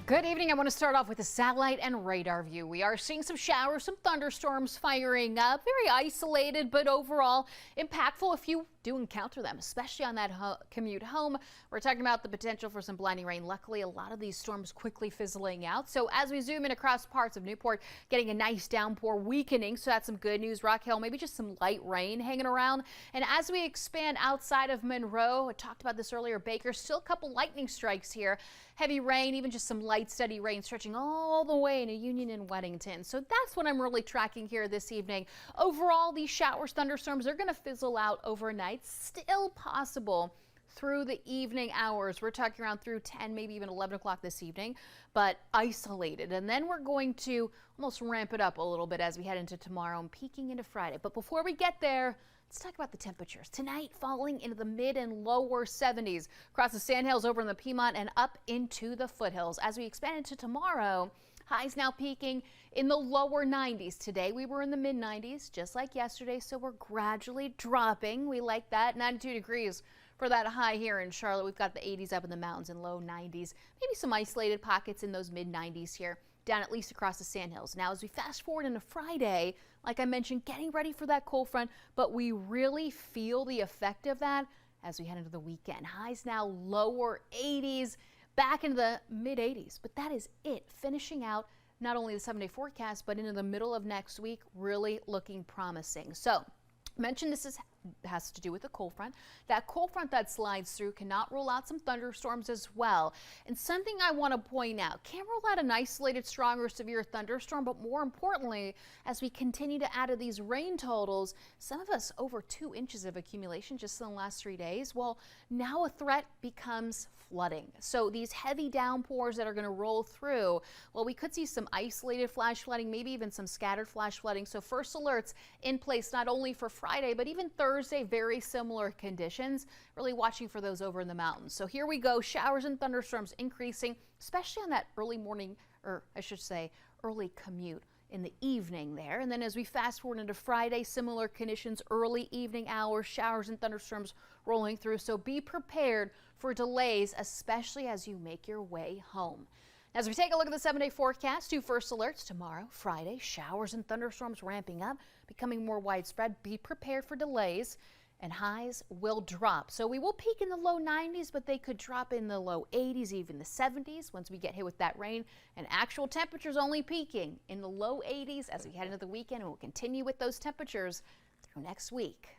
Good evening. I want to start off with a satellite and radar view. We are seeing some showers, some thunderstorms firing up, very isolated, but overall impactful if you do encounter them, especially on that commute home. We're talking about the potential for some blinding rain. Luckily, a lot of these storms quickly fizzling out. So as we zoom in across parts of Newport, getting a nice downpour weakening. So that's some good news. Rock Hill, maybe just some light rain hanging around. And as we expand outside of Monroe, I talked about this earlier, Baker, still a couple lightning strikes here. Heavy rain, even just some light steady rain stretching all the way into Union and Weddington. So that's what I'm really tracking here this evening. Overall, these showers, thunderstorms are going to fizzle out overnight. Still possible through the evening hours. We're talking around through 10, maybe even 11 o'clock this evening, but isolated. And then we're going to almost ramp it up a little bit as we head into tomorrow and peeking into Friday. But before we get there, let's talk about the temperatures. Tonight, falling into the mid and lower 70s across the Sandhills, over in the Piedmont, and up into the foothills. As we expand into tomorrow, highs now peaking in the lower 90s. Today we were in the mid 90s, just like yesterday, so we're gradually dropping. We like that. 92 degrees for that high here in Charlotte. We've got the 80s up in the mountains and low 90s. Maybe some isolated pockets in those mid 90s here, down at least across the Sandhills. Now, as we fast forward into Friday, like I mentioned, getting ready for that cold front, but we really feel the effect of that as we head into the weekend. Highs now lower 80s, back into the mid 80s, but that is it. Finishing out not only the 7-day forecast, but into the middle of next week, really looking promising. So, mentioned this has to do with the cold front. That cold front that slides through cannot rule out some thunderstorms as well. And something I want to point out, can't rule out an isolated strong or severe thunderstorm, but more importantly, as we continue to add to these rain totals, some of us over 2 inches of accumulation just in the last 3 days. Well, now a threat becomes flooding. So these heavy downpours that are going to roll through, well, we could see some isolated flash flooding, maybe even some scattered flash flooding. So first alerts in place not only for Friday, but even Thursday, very similar conditions. Really watching for those over in the mountains. So here we go, showers and thunderstorms increasing, especially on that early morning, or I should say early commute in the evening there. And then as we fast forward into Friday, similar conditions, early evening hours, showers and thunderstorms rolling through. So be prepared for delays, especially as you make your way home. As we take a look at the 7-day forecast, 2 first alerts tomorrow, Friday, showers and thunderstorms ramping up, becoming more widespread. Be prepared for delays, and highs will drop. So we will peak in the low 90s, but they could drop in the low 80s, even the 70s once we get hit with that rain. And actual temperatures only peaking in the low 80s as we head into the weekend, and we'll continue with those temperatures through next week.